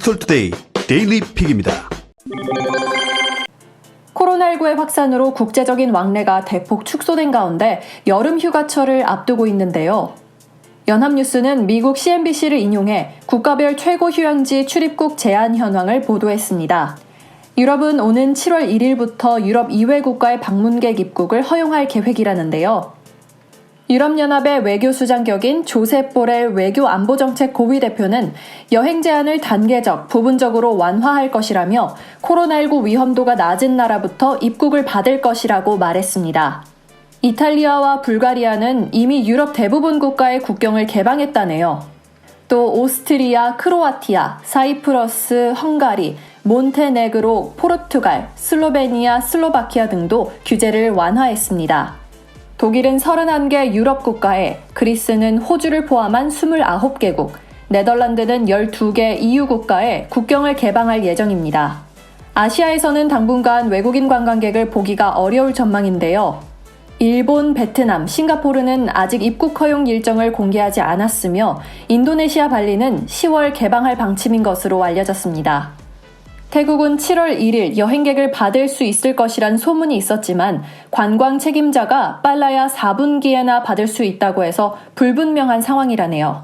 로스쿨 투데이 데일리 픽입니다. 코로나19의 확산으로 국제적인 왕래가 대폭 축소된 가운데 여름 휴가철을 앞두고 있는데요. 연합뉴스는 미국 CNBC를 인용해 국가별 최고 휴양지 출입국 제한 현황을 보도했습니다. 유럽은 오는 7월 1일부터 유럽 이외 국가의 방문객 입국을 허용할 계획이라는데요. 유럽연합의 외교수장 격인 조셉 보렐 외교안보정책 고위 대표는 여행 제한을 단계적, 부분적으로 완화할 것이라며 코로나19 위험도가 낮은 나라부터 입국을 받을 것이라고 말했습니다. 이탈리아와 불가리아는 이미 유럽 대부분 국가의 국경을 개방했다네요. 또 오스트리아, 크로아티아, 사이프러스, 헝가리, 몬테네그로, 포르투갈, 슬로베니아, 슬로바키아 등도 규제를 완화했습니다. 독일은 31개 유럽 국가에, 그리스는 호주를 포함한 29개국, 네덜란드는 12개 EU 국가에 국경을 개방할 예정입니다. 아시아에서는 당분간 외국인 관광객을 보기가 어려울 전망인데요. 일본, 베트남, 싱가포르는 아직 입국 허용 일정을 공개하지 않았으며 인도네시아 발리는 10월 개방할 방침인 것으로 알려졌습니다. 태국은 7월 1일 여행객을 받을 수 있을 것이란 소문이 있었지만 관광 책임자가 빨라야 4분기에나 받을 수 있다고 해서 불분명한 상황이라네요.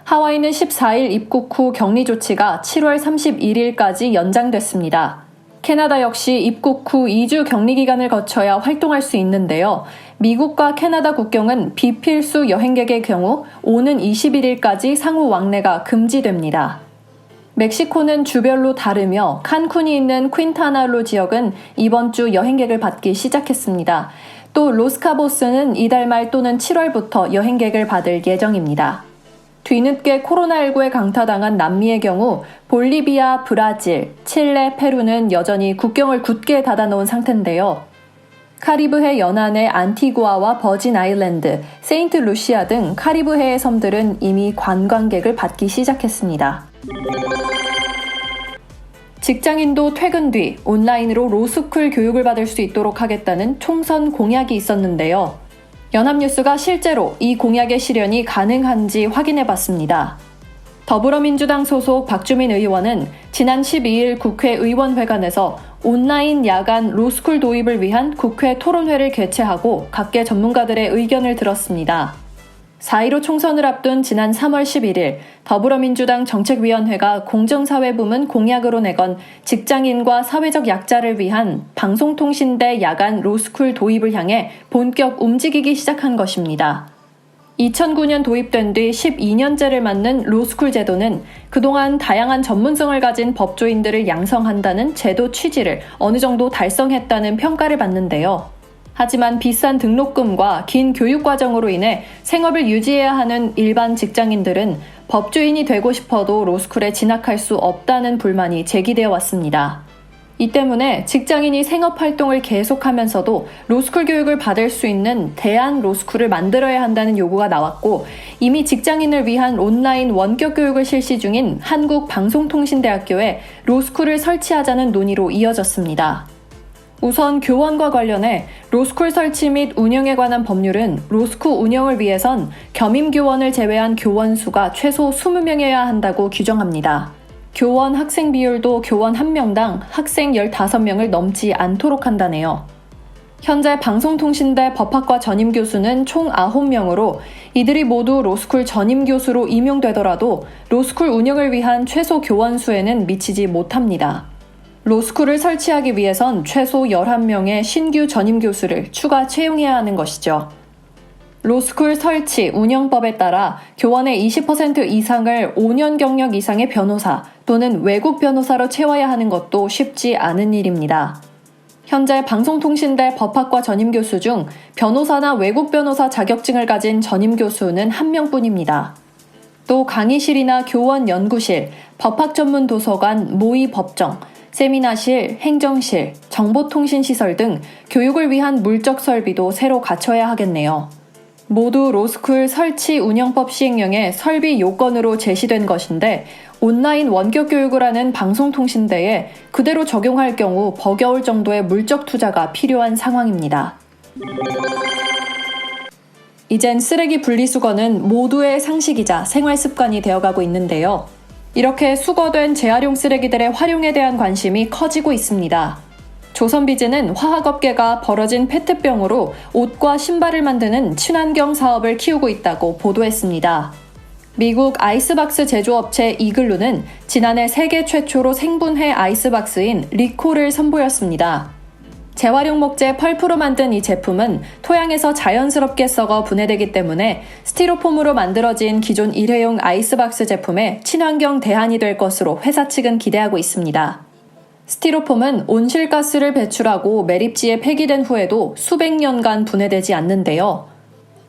하와이는 14일 입국 후 격리 조치가 7월 31일까지 연장됐습니다. 캐나다 역시 입국 후 2주 격리 기간을 거쳐야 활동할 수 있는데요. 미국과 캐나다 국경은 비필수 여행객의 경우 오는 21일까지 상호 왕래가 금지됩니다. 멕시코는 주별로 다르며 칸쿤이 있는 퀸타나로 지역은 이번 주 여행객을 받기 시작했습니다. 또 로스카보스는 이달 말 또는 7월부터 여행객을 받을 예정입니다. 뒤늦게 코로나19에 강타당한 남미의 경우 볼리비아, 브라질, 칠레, 페루는 여전히 국경을 굳게 닫아놓은 상태인데요. 카리브해 연안의 안티구아와 버진 아일랜드, 세인트 루시아 등 카리브해의 섬들은 이미 관광객을 받기 시작했습니다. 직장인도 퇴근 뒤 온라인으로 로스쿨 교육을 받을 수 있도록 하겠다는 총선 공약이 있었는데요. 연합뉴스가 실제로 이 공약의 실현이 가능한지 확인해봤습니다. 더불어민주당 소속 박주민 의원은 지난 12일 국회의원회관에서 온라인 야간 로스쿨 도입을 위한 국회 토론회를 개최하고 각계 전문가들의 의견을 들었습니다. 4.15 총선을 앞둔 지난 3월 11일 더불어민주당 정책위원회가 공정사회부문 공약으로 내건 직장인과 사회적 약자를 위한 방송통신대 야간 로스쿨 도입을 향해 본격 움직이기 시작한 것입니다. 2009년 도입된 뒤 12년째를 맞는 로스쿨 제도는 그동안 다양한 전문성을 가진 법조인들을 양성한다는 제도 취지를 어느 정도 달성했다는 평가를 받는데요. 하지만 비싼 등록금과 긴 교육 과정으로 인해 생업을 유지해야 하는 일반 직장인들은 법조인이 되고 싶어도 로스쿨에 진학할 수 없다는 불만이 제기되어 왔습니다. 이 때문에 직장인이 생업 활동을 계속하면서도 로스쿨 교육을 받을 수 있는 대안 로스쿨을 만들어야 한다는 요구가 나왔고 이미 직장인을 위한 온라인 원격 교육을 실시 중인 한국방송통신대학교에 로스쿨을 설치하자는 논의로 이어졌습니다. 우선 교원과 관련해 로스쿨 설치 및 운영에 관한 법률은 로스쿨 운영을 위해선 겸임교원을 제외한 교원 수가 최소 20명이어야 한다고 규정합니다. 교원 학생 비율도 교원 1명당 학생 15명을 넘지 않도록 한다네요. 현재 방송통신대 법학과 전임교수는 총 9명으로 이들이 모두 로스쿨 전임교수로 임용되더라도 로스쿨 운영을 위한 최소 교원 수에는 미치지 못합니다. 로스쿨을 설치하기 위해선 최소 11명의 신규 전임 교수를 추가 채용해야 하는 것이죠. 로스쿨 설치, 운영법에 따라 교원의 20% 이상을 5년 경력 이상의 변호사 또는 외국 변호사로 채워야 하는 것도 쉽지 않은 일입니다. 현재 방송통신대 법학과 전임 교수 중 변호사나 외국 변호사 자격증을 가진 전임 교수는 1명뿐입니다. 또 강의실이나 교원 연구실, 법학 전문 도서관, 모의 법정, 세미나실, 행정실, 정보통신시설 등 교육을 위한 물적 설비도 새로 갖춰야 하겠네요. 모두 로스쿨 설치 운영법 시행령의 설비 요건으로 제시된 것인데 온라인 원격 교육을 하는 방송통신대에 그대로 적용할 경우 버겨울 정도의 물적 투자가 필요한 상황입니다. 이젠 쓰레기 분리수거는 모두의 상식이자 생활습관이 되어가고 있는데요. 이렇게 수거된 재활용 쓰레기들의 활용에 대한 관심이 커지고 있습니다. 조선비즈는 화학업계가 벌어진 페트병으로 옷과 신발을 만드는 친환경 사업을 키우고 있다고 보도했습니다. 미국 아이스박스 제조업체 이글루는 지난해 세계 최초로 생분해 아이스박스인 리코를 선보였습니다. 재활용 목재 펄프로 만든 이 제품은 토양에서 자연스럽게 썩어 분해되기 때문에 스티로폼으로 만들어진 기존 일회용 아이스박스 제품의 친환경 대안이 될 것으로 회사 측은 기대하고 있습니다. 스티로폼은 온실가스를 배출하고 매립지에 폐기된 후에도 수백 년간 분해되지 않는데요.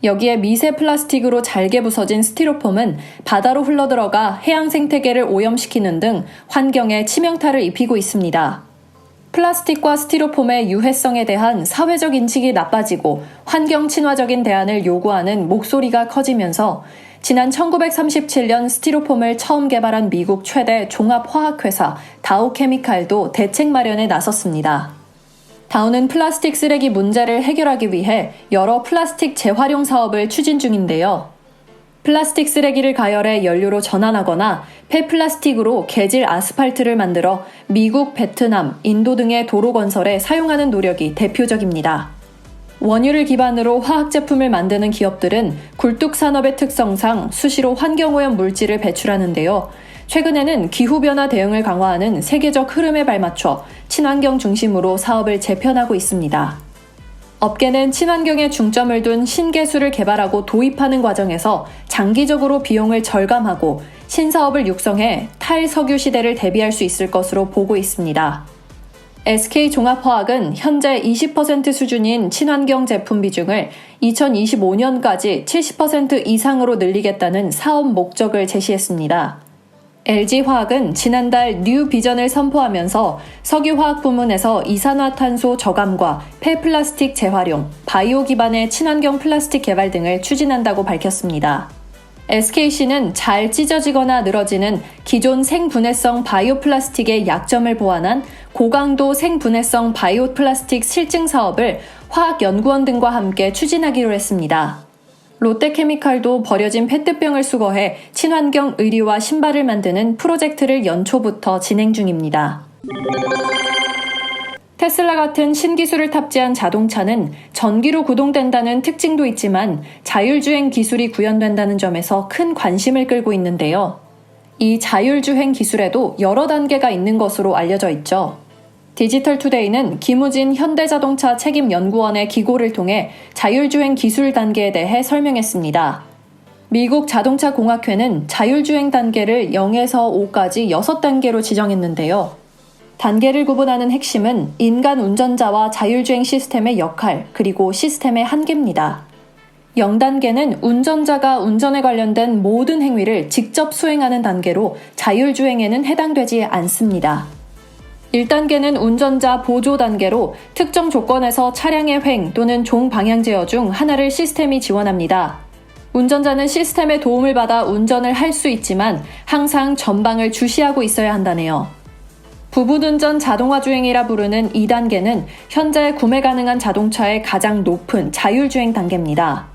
여기에 미세 플라스틱으로 잘게 부서진 스티로폼은 바다로 흘러들어가 해양 생태계를 오염시키는 등 환경에 치명타를 입히고 있습니다. 플라스틱과 스티로폼의 유해성에 대한 사회적 인식이 나빠지고 환경 친화적인 대안을 요구하는 목소리가 커지면서 지난 1937년 스티로폼을 처음 개발한 미국 최대 종합화학회사 다우케미칼도 대책 마련에 나섰습니다. 다우는 플라스틱 쓰레기 문제를 해결하기 위해 여러 플라스틱 재활용 사업을 추진 중인데요. 플라스틱 쓰레기를 가열해 연료로 전환하거나 폐플라스틱으로 개질 아스팔트를 만들어 미국, 베트남, 인도 등의 도로 건설에 사용하는 노력이 대표적입니다. 원유를 기반으로 화학 제품을 만드는 기업들은 굴뚝 산업의 특성상 수시로 환경오염 물질을 배출하는데요. 최근에는 기후변화 대응을 강화하는 세계적 흐름에 발맞춰 친환경 중심으로 사업을 재편하고 있습니다. 업계는 친환경에 중점을 둔 신기술을 개발하고 도입하는 과정에서 장기적으로 비용을 절감하고 신사업을 육성해 탈석유 시대를 대비할 수 있을 것으로 보고 있습니다. SK종합화학은 현재 20% 수준인 친환경 제품 비중을 2025년까지 70% 이상으로 늘리겠다는 사업 목적을 제시했습니다. LG화학은 지난달 뉴 비전을 선포하면서 석유화학 부문에서 이산화탄소 저감과 폐플라스틱 재활용, 바이오 기반의 친환경 플라스틱 개발 등을 추진한다고 밝혔습니다. SKC는 잘 찢어지거나 늘어지는 기존 생분해성 바이오 플라스틱의 약점을 보완한 고강도 생분해성 바이오 플라스틱 실증 사업을 화학연구원 등과 함께 추진하기로 했습니다. 롯데케미칼도 버려진 페트병을 수거해 친환경 의류와 신발을 만드는 프로젝트를 연초부터 진행 중입니다. 테슬라 같은 신기술을 탑재한 자동차는 전기로 구동된다는 특징도 있지만 자율주행 기술이 구현된다는 점에서 큰 관심을 끌고 있는데요. 이 자율주행 기술에도 여러 단계가 있는 것으로 알려져 있죠. 디지털투데이는 김우진 현대자동차 책임연구원의 기고를 통해 자율주행 기술 단계에 대해 설명했습니다. 미국 자동차공학회는 자율주행 단계를 0에서 5까지 6단계로 지정했는데요. 단계를 구분하는 핵심은 인간 운전자와 자율주행 시스템의 역할, 그리고 시스템의 한계입니다. 0단계는 운전자가 운전에 관련된 모든 행위를 직접 수행하는 단계로 자율주행에는 해당되지 않습니다. 1단계는 운전자 보조 단계로 특정 조건에서 차량의 횡 또는 종방향 제어 중 하나를 시스템이 지원합니다. 운전자는 시스템의 도움을 받아 운전을 할 수 있지만 항상 전방을 주시하고 있어야 한다네요. 부분운전 자동화 주행이라 부르는 2단계는 현재 구매 가능한 자동차의 가장 높은 자율주행 단계입니다.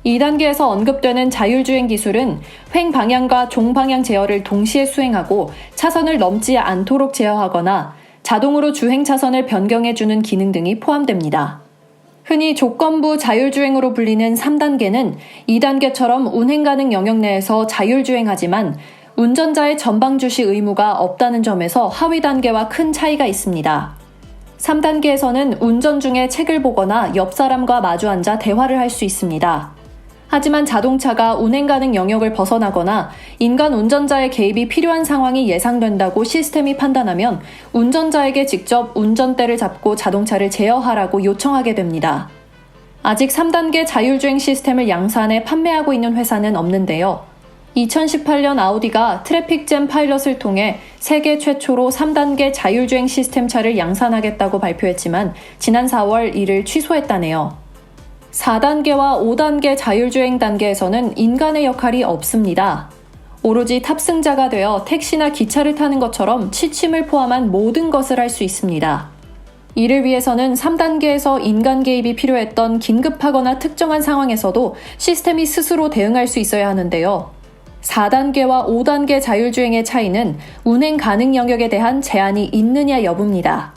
2단계에서 언급되는 자율주행 기술은 횡 방향과 종방향 제어를 동시에 수행하고 차선을 넘지 않도록 제어하거나 자동으로 주행 차선을 변경해주는 기능 등이 포함됩니다. 흔히 조건부 자율주행으로 불리는 3단계는 2단계처럼 운행 가능 영역 내에서 자율주행하지만 운전자의 전방 주시 의무가 없다는 점에서 하위 단계와 큰 차이가 있습니다. 3단계에서는 운전 중에 책을 보거나 옆 사람과 마주 앉아 대화를 할 수 있습니다. 하지만 자동차가 운행 가능 영역을 벗어나거나 인간 운전자의 개입이 필요한 상황이 예상된다고 시스템이 판단하면 운전자에게 직접 운전대를 잡고 자동차를 제어하라고 요청하게 됩니다. 아직 3단계 자율주행 시스템을 양산해 판매하고 있는 회사는 없는데요. 2018년 아우디가 트래픽잼 파일럿을 통해 세계 최초로 3단계 자율주행 시스템 차를 양산하겠다고 발표했지만 지난 4월 이를 취소했다네요. 4단계와 5단계 자율주행 단계에서는 인간의 역할이 없습니다. 오로지 탑승자가 되어 택시나 기차를 타는 것처럼 취침을 포함한 모든 것을 할 수 있습니다. 이를 위해서는 3단계에서 인간 개입이 필요했던 긴급하거나 특정한 상황에서도 시스템이 스스로 대응할 수 있어야 하는데요. 4단계와 5단계 자율주행의 차이는 운행 가능 영역에 대한 제한이 있느냐 여부입니다.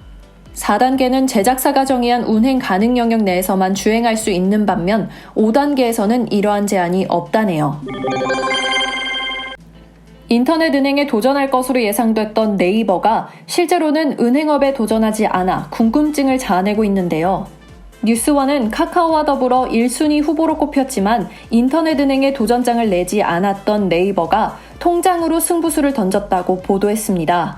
4단계는 제작사가 정의한 운행 가능 영역 내에서만 주행할 수 있는 반면 5단계에서는 이러한 제한이 없다네요. 인터넷 은행에 도전할 것으로 예상됐던 네이버가 실제로는 은행업에 도전하지 않아 궁금증을 자아내고 있는데요. 뉴스원은 카카오와 더불어 1순위 후보로 꼽혔지만 인터넷 은행에 도전장을 내지 않았던 네이버가 통장으로 승부수를 던졌다고 보도했습니다.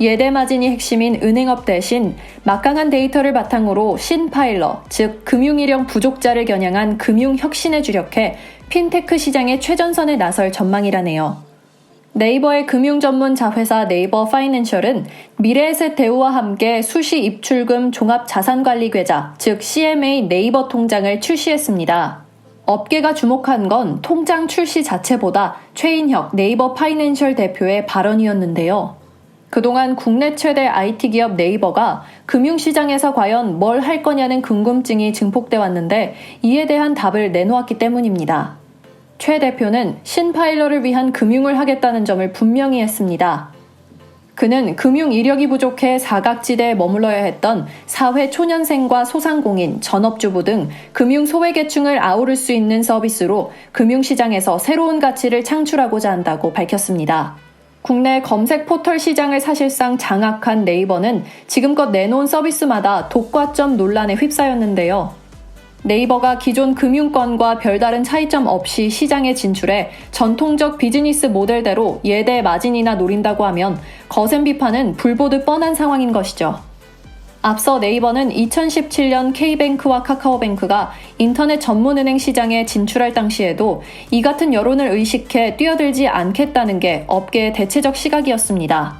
예대 마진이 핵심인 은행업 대신 막강한 데이터를 바탕으로 신파일러, 즉 금융일형 부족자를 겨냥한 금융혁신에 주력해 핀테크 시장의 최전선에 나설 전망이라네요. 네이버의 금융 전문 자회사 네이버 파이낸셜은 미래에셋 대우와 함께 수시 입출금 종합자산관리 계좌, 즉 CMA 네이버 통장을 출시했습니다. 업계가 주목한 건 통장 출시 자체보다 최인혁 네이버 파이낸셜 대표의 발언이었는데요. 그동안 국내 최대 IT 기업 네이버가 금융시장에서 과연 뭘 할 거냐는 궁금증이 증폭돼 왔는데 이에 대한 답을 내놓았기 때문입니다. 최 대표는 신파일러를 위한 금융을 하겠다는 점을 분명히 했습니다. 그는 금융 이력이 부족해 사각지대에 머물러야 했던 사회 초년생과 소상공인, 전업주부 등 금융 소외계층을 아우를 수 있는 서비스로 금융시장에서 새로운 가치를 창출하고자 한다고 밝혔습니다. 국내 검색 포털 시장을 사실상 장악한 네이버는 지금껏 내놓은 서비스마다 독과점 논란에 휩싸였는데요. 네이버가 기존 금융권과 별다른 차이점 없이 시장에 진출해 전통적 비즈니스 모델대로 예대 마진이나 노린다고 하면 거센 비판은 불보듯 뻔한 상황인 것이죠. 앞서 네이버는 2017년 K뱅크와 카카오뱅크가 인터넷 전문은행 시장에 진출할 당시에도 이 같은 여론을 의식해 뛰어들지 않겠다는 게 업계의 대체적 시각이었습니다.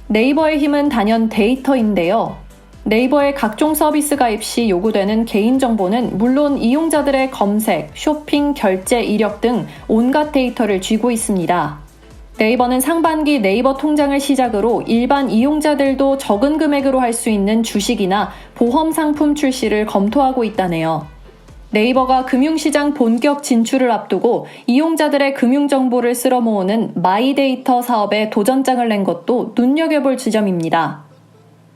네이버의 힘은 단연 데이터인데요. 네이버의 각종 서비스 가입 시 요구되는 개인정보는 물론 이용자들의 검색, 쇼핑, 결제 이력 등 온갖 데이터를 쥐고 있습니다. 네이버는 상반기 네이버 통장을 시작으로 일반 이용자들도 적은 금액으로 할 수 있는 주식이나 보험 상품 출시를 검토하고 있다네요. 네이버가 금융시장 본격 진출을 앞두고 이용자들의 금융정보를 쓸어 모으는 마이데이터 사업에 도전장을 낸 것도 눈여겨볼 지점입니다.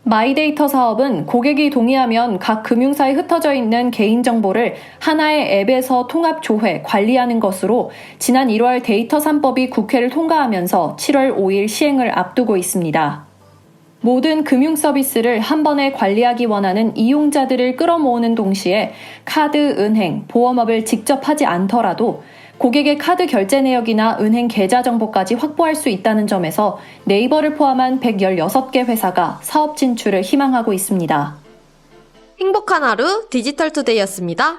마이데이터 사업은 고객이 동의하면 각 금융사에 흩어져 있는 개인정보를 하나의 앱에서 통합 조회, 관리하는 것으로 지난 1월 데이터 3법이 국회를 통과하면서 7월 5일 시행을 앞두고 있습니다. 모든 금융 서비스를 한 번에 관리하기 원하는 이용자들을 끌어모으는 동시에 카드, 은행, 보험업을 직접 하지 않더라도 고객의 카드 결제 내역이나 은행 계좌 정보까지 확보할 수 있다는 점에서 네이버를 포함한 116개 회사가 사업 진출을 희망하고 있습니다. 행복한 하루 디지털투데이였습니다.